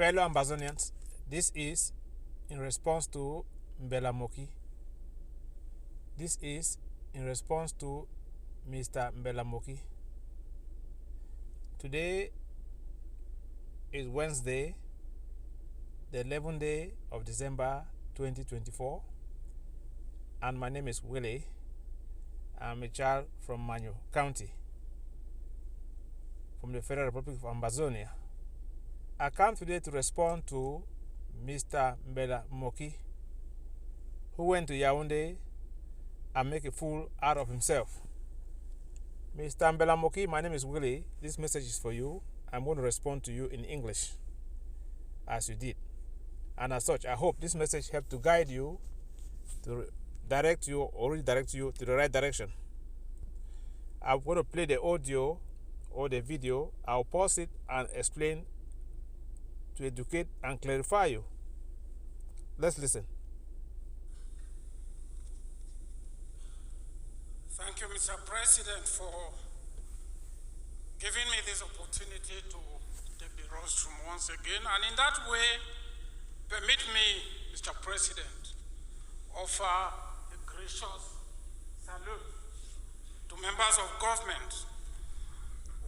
Fellow Ambazonians, this is in response to Mbella Moki. This is in response to Mr. Mbella Moki. Today is Wednesday, the 11th day of December 2024, and my name is Willie. I'm a child from Manyo County, from the Federal Republic of Ambazonia. I come today to respond to Mr. Mbella Moki, who went to Yaoundé and make a fool out of himself. Mr. Mbella Moki, my name is Willie. This message is for you. I'm going to respond to you in English, as you did. And as such, I hope this message helped to guide you, to direct you, or redirect you to the right direction. I'm going to play the audio or the video. I'll pause it and explain to educate and clarify you. Let's listen. Thank you, Mr. President, for giving me this opportunity to take the rostrum once again. And in that way, permit me, Mr. President, offer a gracious salute to members of government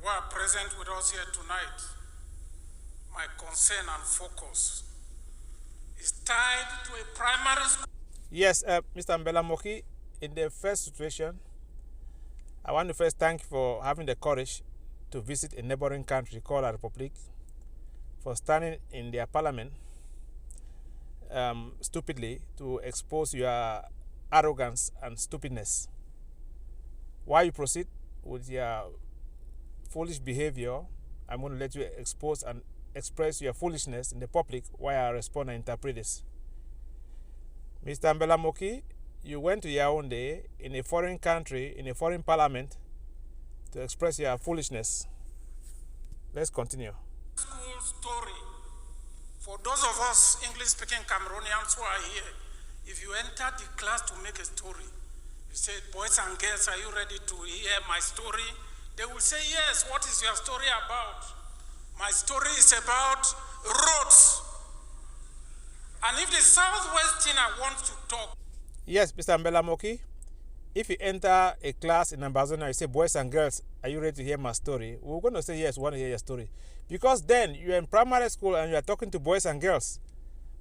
who are present with us here tonight. My concern and focus is tied to a primary school. Yes, Mr. Mbella Moki, in the first situation, I want to first thank you for having the courage to visit a neighboring country called a Republic, for standing in their parliament stupidly to expose your arrogance and stupidness. While you proceed with your foolish behavior, I'm going to let you expose and express your foolishness in the public while I respond and interpret this. Mr. Mbella Moki, you went to Yaoundé in a foreign country, in a foreign parliament, to express your foolishness. Let's continue. School story. For those of us English-speaking Cameroonians who are here, if you enter the class to make a story, you say, boys and girls, are you ready to hear my story? They will say, yes, what is your story about? My story is about roads. And if the Southwest thing I want to talk. Yes, Mr. Mbella Moki, if you enter a class in Ambazonia, you say, boys and girls, are you ready to hear my story? We're going to say, yes, we want to hear your story. Because then you're in primary school and you're talking to boys and girls.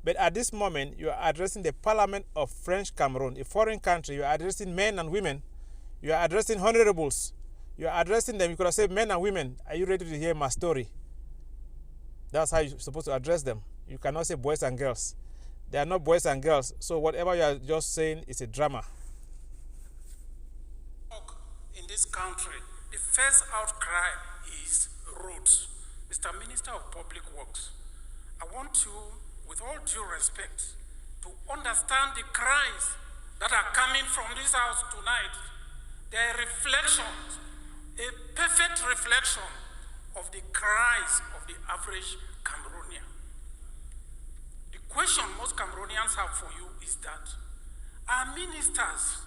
But at this moment, you are addressing the Parliament of French Cameroon, a foreign country. You are addressing men and women. You are addressing honorables. You are addressing them. You could have said, men and women, are you ready to hear my story? That's how you're supposed to address them. You cannot say boys and girls. They are not boys and girls. So whatever you are just saying is a drama. In this country, the first outcry is roads. Mr. Minister of Public Works, I want you, with all due respect, to understand the cries that are coming from this house tonight. They are reflections, a perfect reflection of the cries of the average Cameroonian. The question most Cameroonians have for you is that our ministers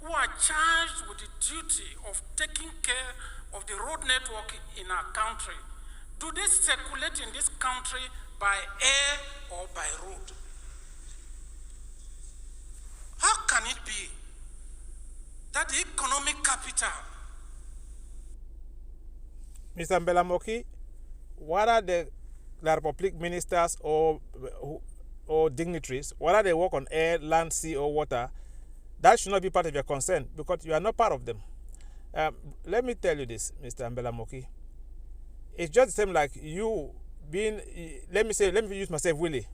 who are charged with the duty of taking care of the road network in our country, do they circulate in this country by air or by road? How can it be that the economic capital? Mr. Mbella Moki, what are the Republic ministers or dignitaries, whether they work on air, land, sea, or water, that should not be part of your concern because you are not part of them. Let me tell you this, Mr. Mbella Moki. It's just the same like you being, let me use myself, Willie.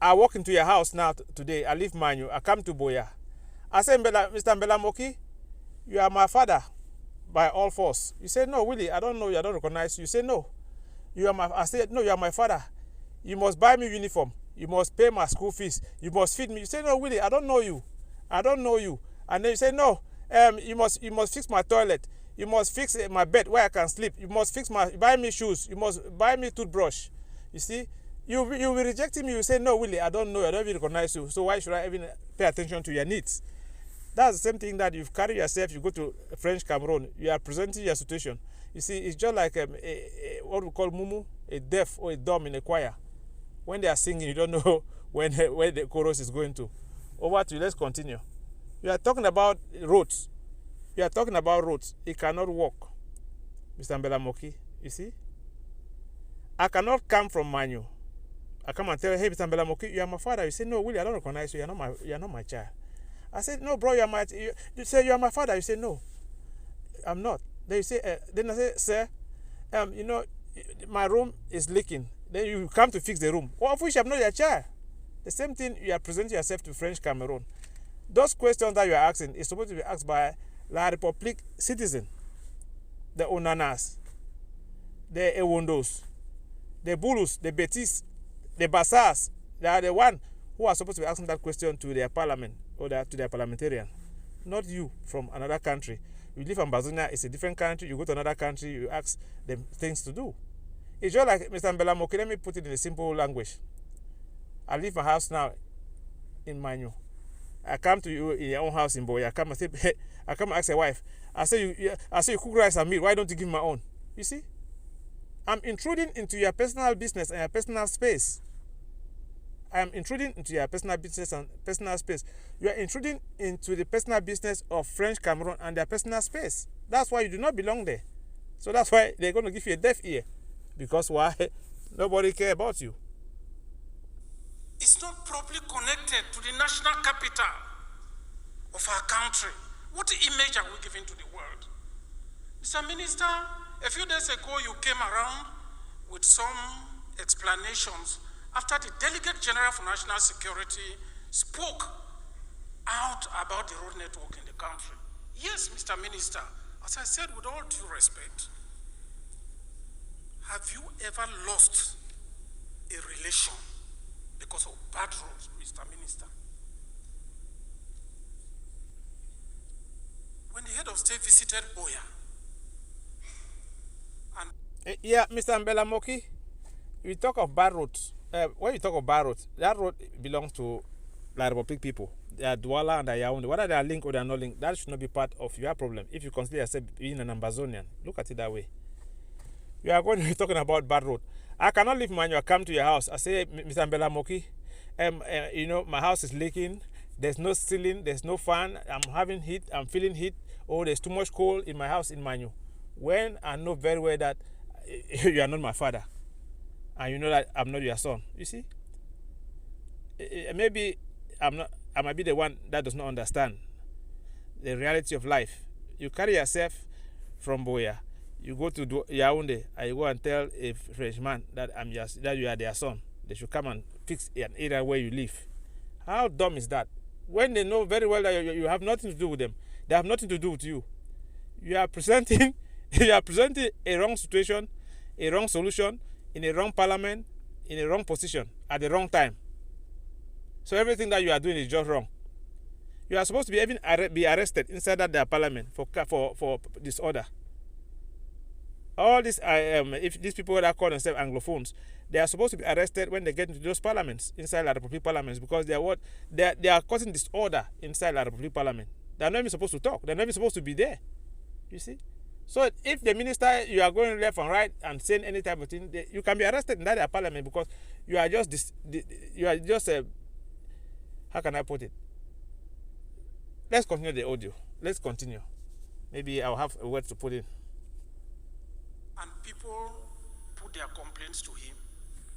I walk into your house now today. I leave Manyo. I come to Boya. I say, Mr. Mbella Moki, you are my father by all force. You say, no, Willie, I don't know you. I don't recognize you. You say, no. I say, no, you are my father. You must buy me uniform. You must pay my school fees. You must feed me. You say, no, Willie, I don't know you. I don't know you. And then you say, no, you must fix my toilet. You must fix my bed where I can sleep. You must buy me shoes. You must buy me toothbrush. You see, you'll be rejecting me. You say, no, Willie, I don't know you. I don't even recognize you. So why should I even pay attention to your needs? That's the same thing that you've carried yourself. You go to French Cameroon. You are presenting your situation. You see, it's just like what we call mumu, a deaf or a dumb in a choir. When they are singing, you don't know where the chorus is going to. Over to you. Let's continue. You are talking about roads. You are talking about roads. It cannot work, Mr. Mbella Moki. You see? I cannot come from Manu. I come and tell you, hey, Mr. Mbella Moki, you are my father. You say, no, Willie, I don't recognize you. You are not my child. I said, no, bro, you say you are my father. You say, no, I'm not. Then you say, then I say, sir, you know, my room is leaking. Then you come to fix the room. Of which I'm not your child. The same thing, you are presenting yourself to French Cameroon. Those questions that you are asking is supposed to be asked by La République citizen, the Onanas, the Ewondos, the Bulus, the Betis, the Bassas. They are the one who are supposed to be asking that question to their parliament or to their parliamentarian, not you from another country. You live in Ambazonia, it's a different country. You go to another country, you ask them things to do. It's just like Mr. Mbella Moki. Let me put it in a simple language. I leave my house now in Manu. I come to you in your own house in Boya. I come and say, hey, I come and ask your wife. I say you cook rice and meat. Why don't you give me my own? You see, I'm intruding into your personal business and your personal space. I am intruding into your personal business and personal space. You are intruding into the personal business of French Cameroon and their personal space. That's why you do not belong there. So that's why they're going to give you a deaf ear. Because why? Nobody cares about you. It's not properly connected to the national capital of our country. What image are we giving to the world? Mr. Minister, a few days ago you came around with some explanations after the Delegate General for National Security spoke out about the road network in the country. Yes, Mr. Minister, as I said with all due respect, have you ever lost a relation because of bad roads, Mr. Minister? When the head of state visited Boya, and yeah, Mr. Mbella Moki, we talk of bad roads. When you talk of bad roads, that road belongs to La République people. They are Douala and they are Yaoundé. Whether they are linked or they are not linked, that should not be part of your problem. If you consider yourself being an Ambazonian, look at it that way. You are going to be talking about bad road. I cannot leave Manu. I come to your house. I say, Mr. Mbella Moki, you know, my house is leaking. There's no ceiling. There's no fan. I'm having heat. I'm feeling heat. Oh, there's too much cold in my house in Manu. When I know very well that you are not my father, and you know that I'm not your son. You see, maybe I might be the one that does not understand the reality of life. You carry yourself from Boya. You go to Yaoundé and you go and tell a Frenchman that that you are their son. They should come and fix an area where you live. How dumb is that? When they know very well that you have nothing to do with them, they have nothing to do with you. You are presenting a wrong situation, a wrong solution, in a wrong parliament, in a wrong position, at the wrong time. So everything that you are doing is just wrong. You are supposed to be arrested inside that their parliament for disorder. All this, if these people that call themselves Anglophones, they are supposed to be arrested when they get into those parliaments, inside La République parliaments, because they are causing disorder inside La République parliament. They are not even supposed to talk. They are not even supposed to be there. You see? So if the minister, you are going left and right and saying any type of thing, you can be arrested in that parliament because you are just how can I put it? Let's continue the audio. Let's continue. Maybe I'll have a word to put in. And people put their complaints to him.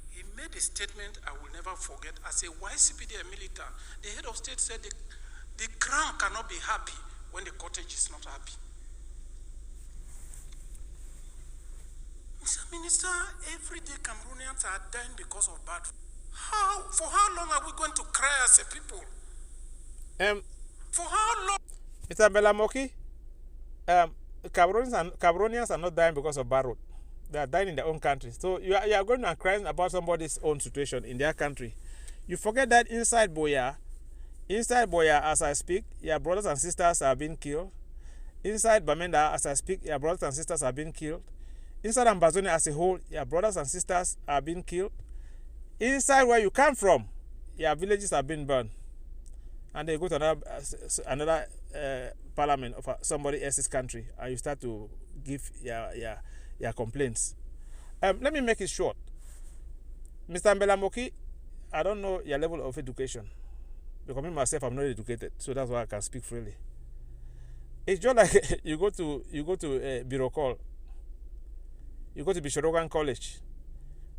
He made a statement I will never forget. As a YCPD militant, the head of state said the crown cannot be happy when the cottage is not happy. Mr. Minister, every day Cameroonians are dying because of bad. For how long are we going to cry as a people? For how long? Mr. Mbella Moki, Cameroonians are not dying because of bad road. They are dying in their own country. So you are going and crying about somebody's own situation in their country. You forget that inside Boya, as I speak, your brothers and sisters are being killed. Inside Bamenda, as I speak, your brothers and sisters are being killed. Inside Ambazonia as a whole, your brothers and sisters are being killed. Inside where you come from, your villages are being burned. And they go to another parliament of somebody else's country, and you start to give your complaints. Let me make it short. Mr. Mbella Moki, I don't know your level of education. Because me myself, I'm not educated, so that's why I can speak freely. It's just like you go to Birokol, you go to Bishorogan College.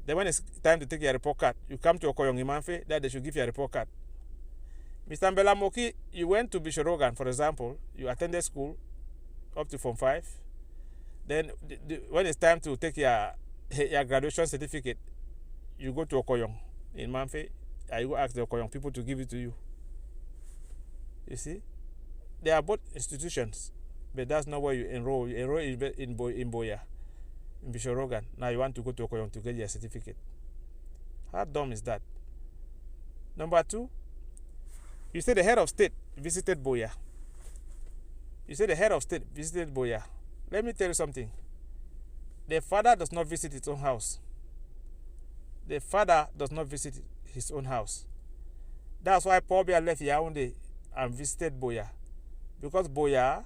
Then when it's time to take your report card, you come to Okoyong Imanfe, that they should give you a report card. Mr. Mbella Moki, you went to Bishorogan, for example, you attended school up to Form 5. Then when it's time to take your graduation certificate, you go to Okoyong in Manfe, and you go ask the Okoyong people to give it to you. You see? They are both institutions, but that's not where you enroll. You enroll in Boya, in Bishorogan. Now you want to go to Okoyong to get your certificate. How dumb is that? Number 2, you say the head of state visited Boya. You say the head of state visited Boya. Let me tell you something. The father does not visit his own house. The father does not visit his own house. That's why Paul Biya left Yaoundé and visited Boya. Because Boya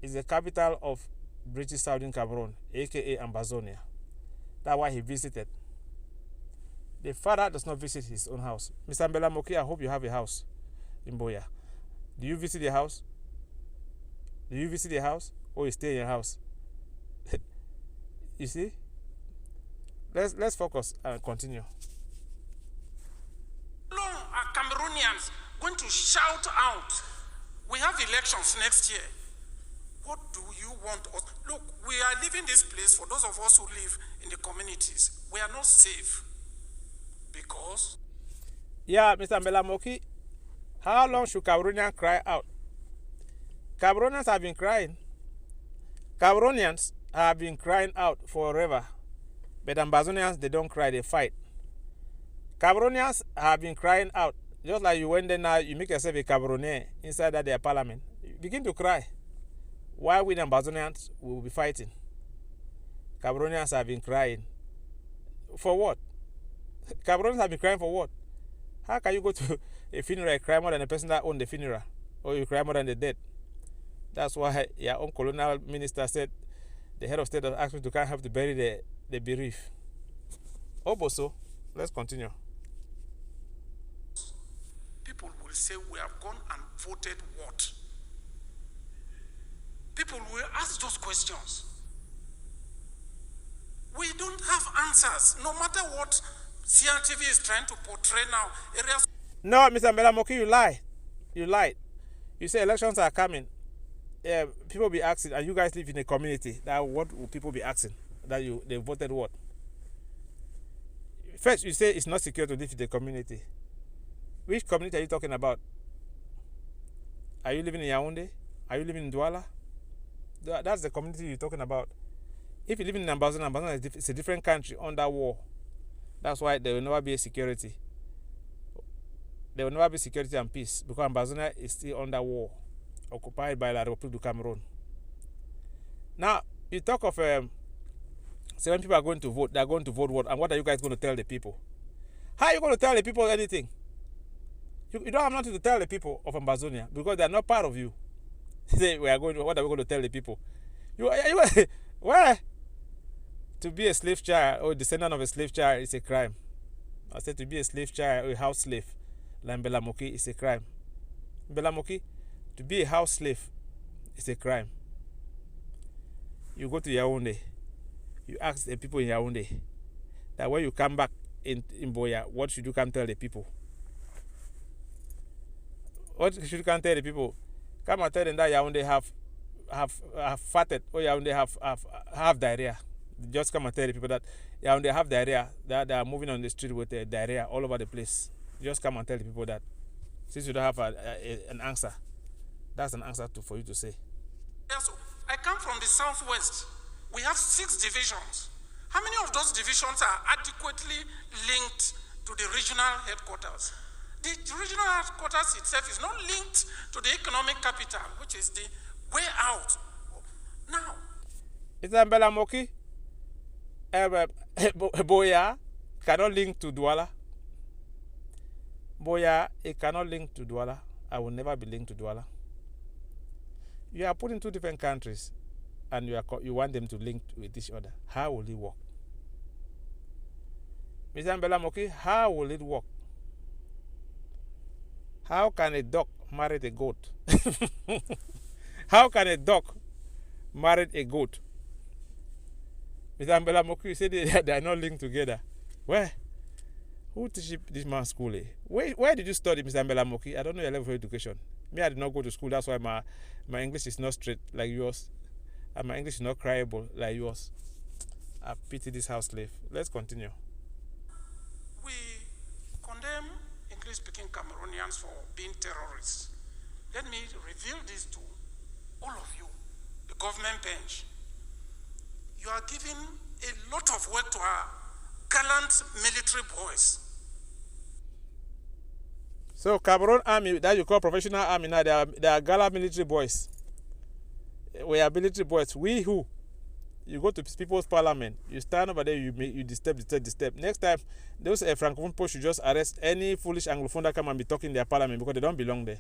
is the capital of British Southern Cameroon, aka Ambazonia. That's why he visited. The father does not visit his own house. Mr. Mbella Moki, I hope you have a house in Boya. Do you visit the house? Do you visit the house or you stay in your house? You see? Let's focus and continue. Long are Cameroonians going to shout out? We have elections next year. What do you want us? Look, we are leaving this place. For those of us who live in the communities, we are not safe because. Yeah, Mr. Mbella Moki, how long should Cameroonians cry out? Cameroonians have been crying. Cameroonians have been crying out forever. But Ambazonians, they don't cry, they fight. Cameroonians have been crying out. Just like you went there now, you make yourself a Cameroonian inside that their parliament. You begin to cry. Why we Ambazonians will be fighting? Cameroonians have been crying. For what? Cameroonians have been crying for what? How can you go to a funeral and cry more than the person that owned the funeral? Or you cry more than the dead? That's why your own colonial minister said the head of state has asked me to can't have to bury the bereaved. Oboso, let's continue. People will say we have gone and voted what? People will ask those questions. We don't have answers, no matter what CRTV is trying to portray now. Areas. No, Mr. Mbella Moki, you lie. You lied. You say elections are coming. People be asking, and you guys live in a community. That what will people be asking? That they voted what? First, you say it's not secure to live in the community. Which community are you talking about? Are you living in Yaoundé? Are you living in Douala? That's the community you're talking about. If you live in Ambazonia, Ambazonia is a different country under war. That's why there will never be a security. There will never be security and peace because Ambazonia is still under war, occupied by the Republic of Cameroon. Now, you talk of so when people are going to vote, they're going to vote what? And what are you guys going to tell the people? How are you going to tell the people anything? You don't have nothing to tell the people of Ambazonia because they're not part of you. Say, what are we going to tell the people? Where? To be a slave child or descendant of a slave child is a crime. I said to be a slave child or a house slave, like Mbella Moki, is a crime. Mbella Moki, to be a house slave is a crime. You go to Yaoundé, you ask the people in Yaoundé that when you come back in Boya, what should you come tell the people? What should you come tell the people? Come and tell them that Yaoundé have fatted or Yaoundé have diarrhea. Just come and tell the people that Yaoundé have diarrhea, that they are moving on the street with diarrhea all over the place. Just come and tell the people that. Since you don't have an answer, that's an answer for you to say. Yes, I come from the southwest. We have 6 divisions. How many of those divisions are adequately linked to the regional headquarters? The regional headquarters itself is not linked to the economic capital, which is the way out. Now, Mr. Mbella Moki, Boya cannot link to Douala. Boya, it cannot link to Douala. I will never be linked to Douala. You are put in 2 different countries and you want them to link with each other. How will it work? Mr. Mbella Moki, how will it work? How can a duck marry a goat? How can a duck marry a goat? Mr. Mbella Moki, you say they are not linked together. Where? Who teach this man school? Where did you study, Mr. Mbella Moki? I don't know your level of education. Me, I did not go to school. That's why my English is not straight like yours. And my English is not cryable like yours. I pity this house slave. Let's continue. We condemn English-speaking Cameroonians for being terrorists. Let me reveal this to all of you, the government bench. You are giving a lot of work to our gallant military boys. So Cameroon army that you call professional army now, they are gallant military boys. We are military boys. We who? You go to people's parliament, you stand over there, you disturb. Next time, those Francophone posts should just arrest any foolish Anglophone that come and be talking in their parliament because they don't belong there.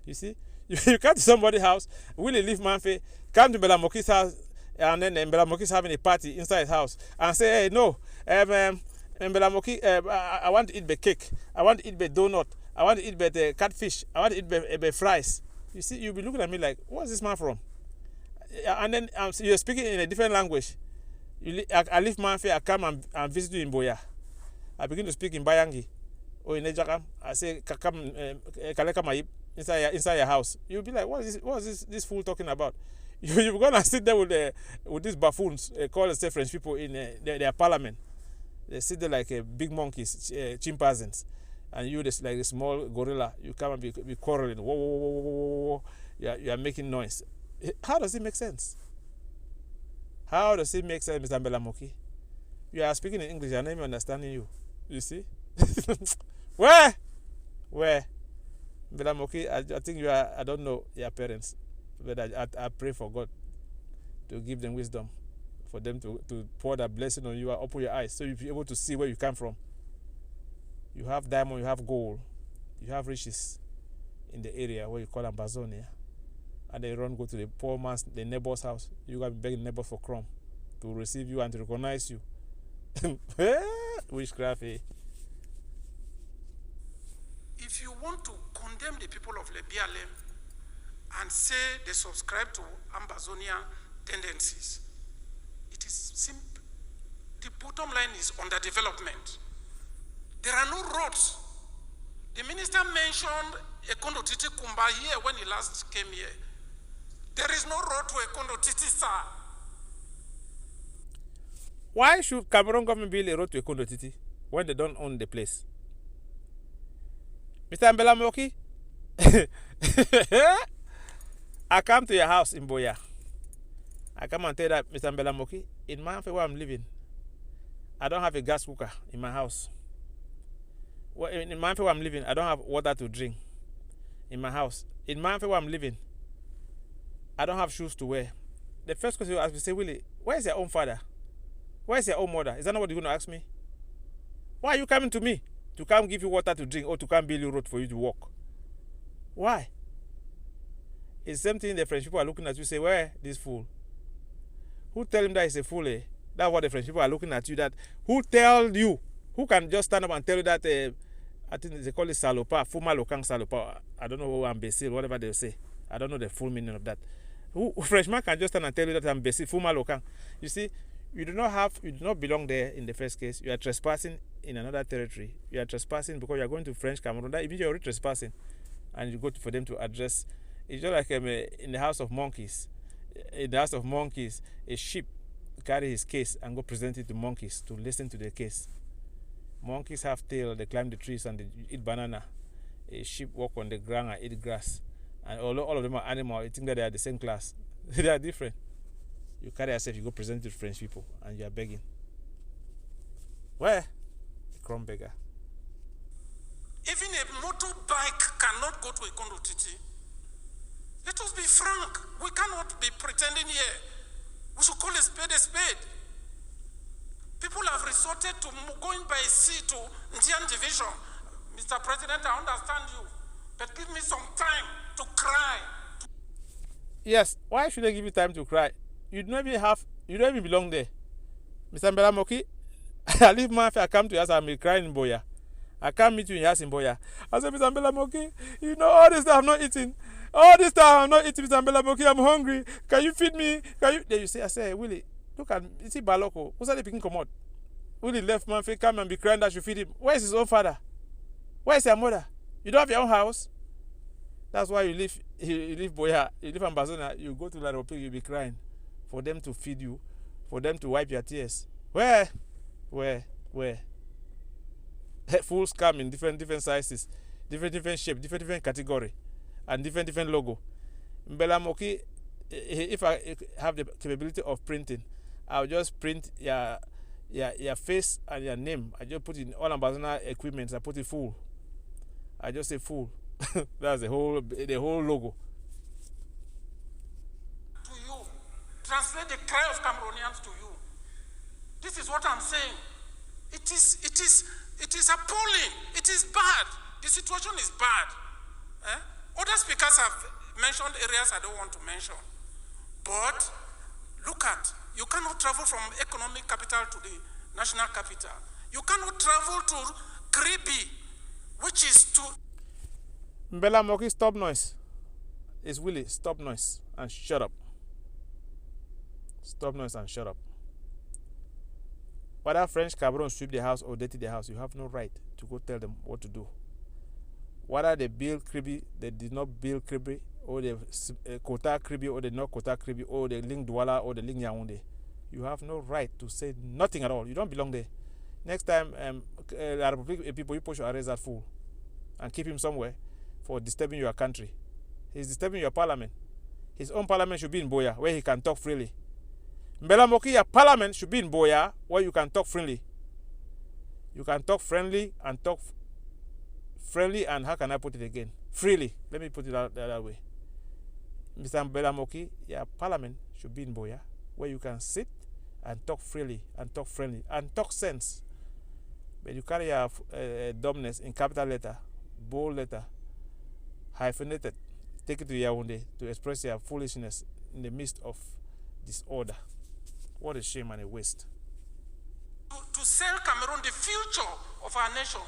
You see? You come to somebody's house, Willie leave Manfe, come to Mbella Moki's house, and then Mbella Moki's having a party inside his house, and say, hey, no, Mbella Moki, I want to eat the cake, I want to eat the donut, I want to eat the catfish, I want to eat the fries. You see, you'll be looking at me like, where's this man from? And then you're speaking in a different language. I leave Manfe, I come and visit you in Boya. I begin to speak in Bayangi or in Ejakam. I say, Kaleka Maib inside your house. You'll be like, what is this fool talking about? You're gonna sit there with these buffoons, call themselves French people in their parliament. They sit there like big monkeys, chimpanzees, and you just like a small gorilla. You come and be quarreling. Whoa, whoa, whoa, whoa, whoa. You are making noise. How does it make sense? How does it make sense, Mr. Mbella Moki? You are speaking in English, I'm not even understanding you. You see? Where? Mbella Moki, I think you are, I don't know your parents, but I pray for God to give them wisdom, for them to pour that blessing on you and open your eyes so you'll be able to see where you come from. You have diamond, you have gold, you have riches in the area where you call Ambazonia. And they go to the poor man's, the neighbor's house. You got to beg the neighbor for crumb to receive you and to recognize you. Witchcraft, eh? If you want to condemn the people of Lebialem and say they subscribe to Ambazonia tendencies, it is simple. The bottom line is underdevelopment. There are no roads. The minister mentioned Ekondo Titi Kumba here when he last came here. There is no road to Ekondo Titi, sir. Why should Cameroon government build a road to Ekondo Titi when they don't own the place? Mr. Mbella Moki, I come to your house in Boya. I come and tell that, Mr. Mbella Moki, in Manfe where I'm living, I don't have a gas cooker in my house. In Manfe where I'm living, I don't have water to drink in my house. In Manfe where I'm living, I don't have shoes to wear. The first question you ask me, say, Willie, where's your own father? Where's your own mother? Is that not what you're going to ask me? Why are you coming to me? To come give you water to drink or to come build a road for you to walk? Why? It's the same thing the French people are looking at you, say, where this fool? Who tell him that he's a fool, eh? That's what the French people are looking at you. That who tell you? Who can just stand up and tell you that, I think they call it salopa, fuma lokang salopa. I don't know, imbecile, whatever they say. I don't know the full meaning of that. Freshman can just stand and tell you that I'm imbecile, fuma lokang. You see, you do not belong there in the first case. You are trespassing in another territory. You are trespassing because you are going to French Cameroon. That means you are already trespassing, and you go for them to address. It's just like in the house of monkeys. In the house of monkeys, a sheep carry his case and go present it to monkeys to listen to the case. Monkeys have tail, they climb the trees and they eat banana. A sheep walk on the ground and eat grass. And although all of them are animals, you think that they are the same class. They are different. You carry yourself, you go present it to French people, and you are begging. Where? A crumb beggar. Even a motorbike cannot go to Ekondo Titi. Let us be frank. We cannot be pretending here. We should call a spade a spade. People have resorted to going by sea to Indian division. Mr. President, I understand you, but give me some time to cry. Yes, why should I give you time to cry? You don't even belong there. Mr. Mbella Moki, I leave Mafi, I come to your house, I'm crying in Boya. I can't meet you in your house in Boya. I said, Mr. Mbella Moki, you know all this stuff I'm not eating. All this stuff I'm not eating, Mr. Mbella Moki, I'm hungry. Can you feed me? Can you? Then you say, I say, Willie, look at, you see Baloko. Who's that picking come out? Willie left Mafi, come and be crying that you feed him. Where is his own father? Where is your mother? You don't have your own house? That's why you leave Boya, you leave Ambazonia, you go to La Republic, you'll be crying for them to feed you, for them to wipe your tears. Where? Fools come in different sizes, different shape, different category, and different logo. Mbella Moki, if I have the capability of printing, I'll just print your face and your name. I just put in all Ambazonia equipment. I put it full. I just say full. That's the whole logo. To you, translate the cry of Cameroonians to you. This is what I'm saying. It is appalling. It is bad. The situation is bad. Other speakers have mentioned areas I don't want to mention. But look at, you cannot travel from economic capital to the national capital. You cannot travel to Kribi, which is to... Mbella Moki, stop noise. It's Willie, stop noise and shut up. Stop noise and shut up. Whether French Cameroon sweep the house or dirty the house, you have no right to go tell them what to do. Whether they build Kribi, they did not build Kribi, or they quota Kribi, or they not quota Kribi, or they link Douala, or they link Yaoundé. You have no right to say nothing at all. You don't belong there. Next time, La Republic people, you push your arrest that fool and keep him somewhere for disturbing your country. He's disturbing your parliament. His own parliament should be in Boya, where he can talk freely. Mbella Moki, your parliament should be in Boya, where you can talk freely. You can talk friendly and how can I put it again? Freely. Let me put it the other way. Mr. Mbella Moki, your parliament should be in Boya, where you can sit and talk freely and talk friendly and talk sense. But you carry your dumbness in capital letter, bold letter, hyphenated, take it to Yaoundé to express your foolishness in the midst of disorder. What a shame and a waste. To sell Cameroon the future of our nation.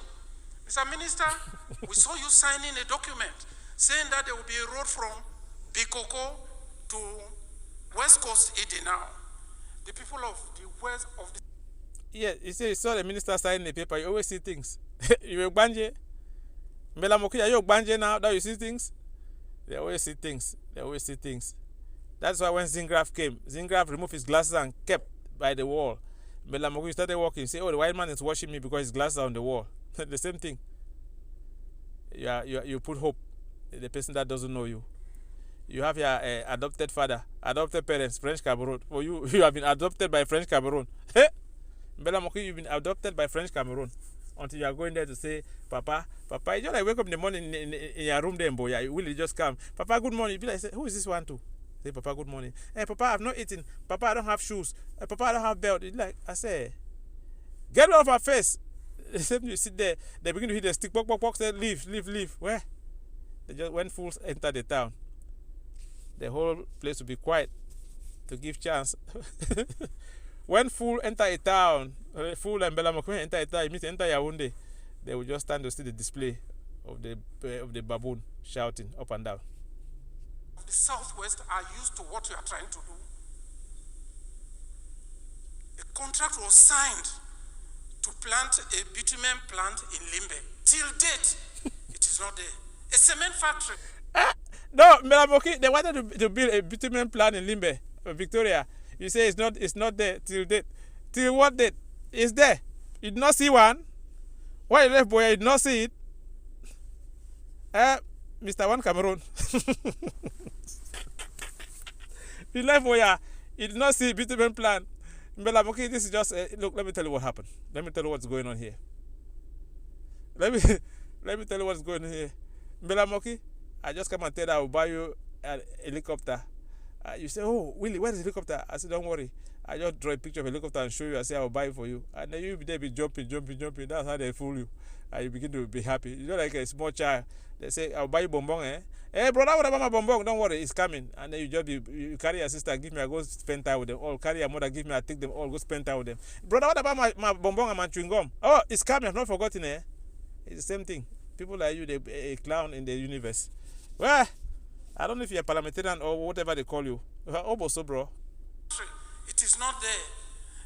Mr. Minister, we saw you signing a document saying that there will be a road from Bikoko to West Coast Edi now. The people of the west of the... Yeah, you saw the minister signing the paper, you always see things. You're Banje. Mbella Moki, are you Banje now that you see things? They always see things. That's why when Zingraf came, Zingraf removed his glasses and kept by the wall. Mbella Moki started walking. Say, oh, the white man is watching me because his glasses are on the wall. The same thing. You put hope in the person that doesn't know you. You have your adopted father, adopted parents, French Cameroon. For you have been adopted by French Cameroon. Mbella Moki, you've been adopted by French Cameroon. Until you are going there to say, Papa, you just like wake up in the morning in your room there in Boya. You will just come. Papa, good morning. You be like, say, who is this one to? Say, Papa, good morning. Hey, Papa, I've not eaten. Papa, I don't have shoes. Hey, Papa, I don't have belt. It's like, I say, get out of our face. The same you sit there, they begin to hit the stick, pok, say, leave. Where? They just, when fools enter the town, the whole place will be quiet to give chance. When fool enter a town, fool and Mbella Moki enter a town, it means enter Yaoundé, they will just stand to see the display of the baboon shouting up and down. The Southwest are used to what you are trying to do. A contract was signed to plant a bitumen plant in Limbe. Till date, it is not there. A cement factory. No, Mbella Moki, they wanted to build a bitumen plant in Limbe, Victoria. You say it's not there till date. Till what date? It's there. You did not see one. Why you left Boya, you did not see it? Mr. One Cameroon. You left Boya, you did not see bitumen plant. Mbella Moki, this is just look, let me tell you what happened. Let me tell you what's going on here. Let me tell you what's going on here. Mbella Moki, I just come and tell you I will buy you a helicopter. You say, oh, Willie, where is the helicopter? I said, don't worry. I just draw a picture of a helicopter and show you and say I'll buy it for you. And then you be jumping. That's how they fool you. And you begin to be happy. You know, like a small child. They say, I'll buy you bonbon, eh? Hey, brother, what about my bonbon? Don't worry, it's coming. And then you carry your sister, give me, I go spend time with them. Or carry your mother, give me, I take them all, go spend time with them. Brother, what about my bonbon and my chewing gum? Oh, it's coming, I've not forgotten, eh? It's the same thing. People like you, they're a clown in the universe. Well, I don't know if you're a parliamentarian or whatever they call you. Also, bro. It is not there.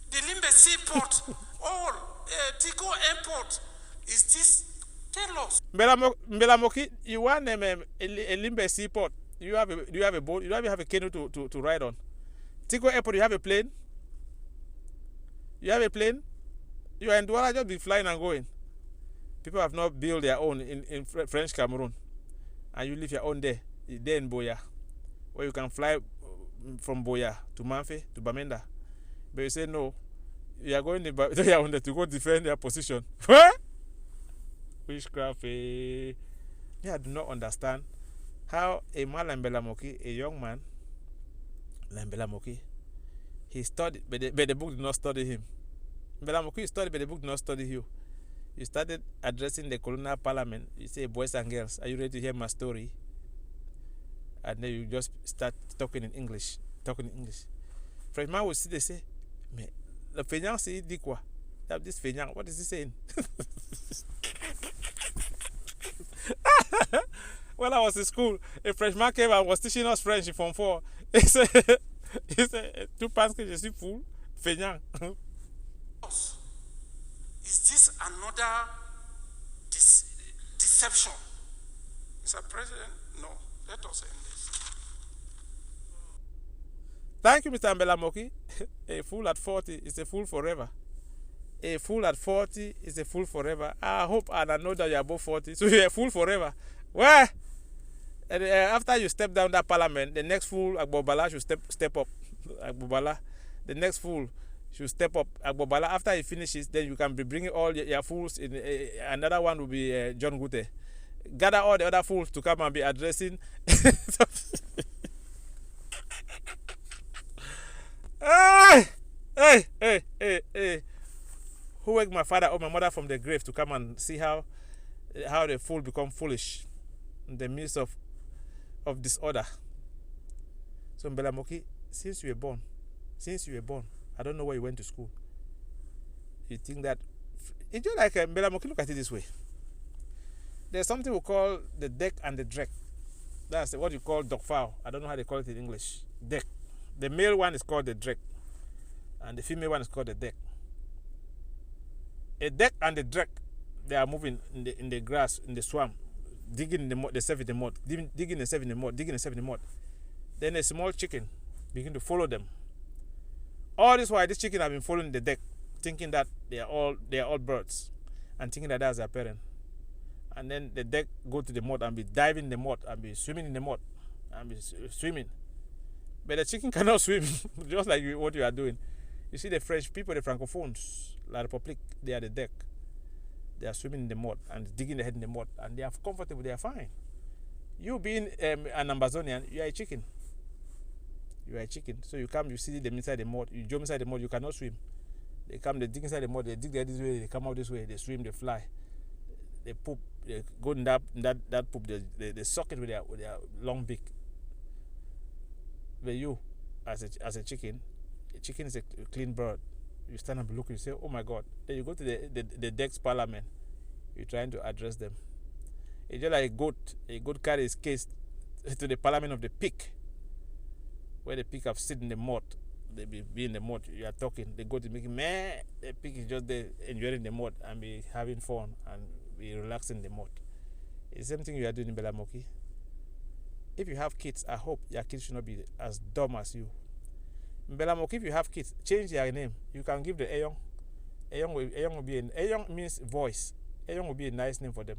The Limbe Seaport, all Tico Airport, is this? Tell us. Mbella Moki, you want a Limbe Seaport. Do you have a boat? You don't have a canoe to ride on. Tico Airport, you have a plane? You have a plane? You are in Douala, just be flying and going. People have not built their own in French Cameroon. And you leave your own there in Boya, where you can fly from Boya to Manfe to Bamenda. But you say no, you are going to go defend their position. Witchcraft. I do not understand how a man like Mbella Moki, a young man like Mbella Moki, he studied, but the book did not study him. Mbella Moki studied, but the book did not study you. You started addressing the colonial parliament. You say, boys and girls, are you ready to hear my story? And then you just start talking in English. Frenchman will sit there say, mais le feignant c'est dit quoi? This feignant, what is he saying? When I was in school, a Frenchman came and was teaching us French in Form 4. He said, tu penses que je suis fou? Feignant. Is this another deception? Mr. President, no. Let us end this. Thank you, Mr. Mbella Moki. A fool at 40 is a fool forever. A fool at 40 is a fool forever. I hope and I know that you're above 40, so you're a fool forever. Well, and, after you step down that parliament, the next fool, Agbobala, should step up. Agbobala, the next fool should step up. Agbobala, after he finishes, then you can be bringing all your fools. In another one will be John Gute. Gather all the other fools to come and be addressing. Hey. Who wake my father or my mother from the grave to come and see how the fool become foolish in the midst of disorder. So Mbella Moki, since you were born, I don't know where you went to school. You think that it's just like Mbella Moki, look at it this way. There's something we call the deck and the drek. That's what you call dog fowl. I don't know how they call it in English. Deck. The male one is called the drek, and the female one is called the deck. A deck and the drek, they are moving in the grass, in the swamp, digging in the mud, themselves in the mud, digging themselves in the mud. Then a small chicken begin to follow them. All this while, this chicken have been following the deck, thinking that they are all birds, and thinking that that's their parent. And then the deck go to the mud and be diving in the mud and be swimming in the mud and be swimming. But the chicken cannot swim, just like what you are doing. You see the French people, the Francophones, La République, they are the deck. They are swimming in the mud and digging their head in the mud, and they are comfortable, they are fine. You being an Ambazonian, you are a chicken. So you come, you see them inside the mud, you jump inside the mud, you cannot swim. They come, they dig inside the mud, they dig there this way, they come out this way, they swim, they fly. They poop, they go in that poop, they suck it with their long beak. But you, as a chicken is a clean bird. You stand up and look, you say, oh my God. Then you go to the Dex Parliament. You're trying to address them. It's just like a goat carries case to the Parliament of the pig, where the pig have sit in the mud. They be in the mud. You are talking. The goat is making meh. The pig is just there enjoying the mud and be having fun and be relaxing in the mud. It's the same thing you are doing in Mbella Moki. If you have kids, I hope your kids should not be as dumb as you. Mbella Moki, if you have kids, change their name. You can give the Eyong. Eyong will be Eyong means voice. Eyong will be a nice name for them.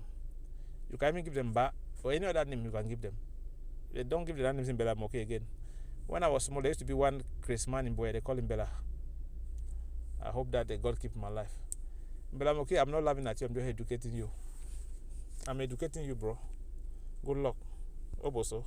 You can even give them Ba or any other name you can give them. They don't give the names in Mbella Moki again. When I was small, there used to be one Chris man in Boya. They call him Bella. I hope that God keep him alive. Mbella Moki, I'm not laughing at you. I'm just educating you. I'm educating you, bro. Good luck. Oboso.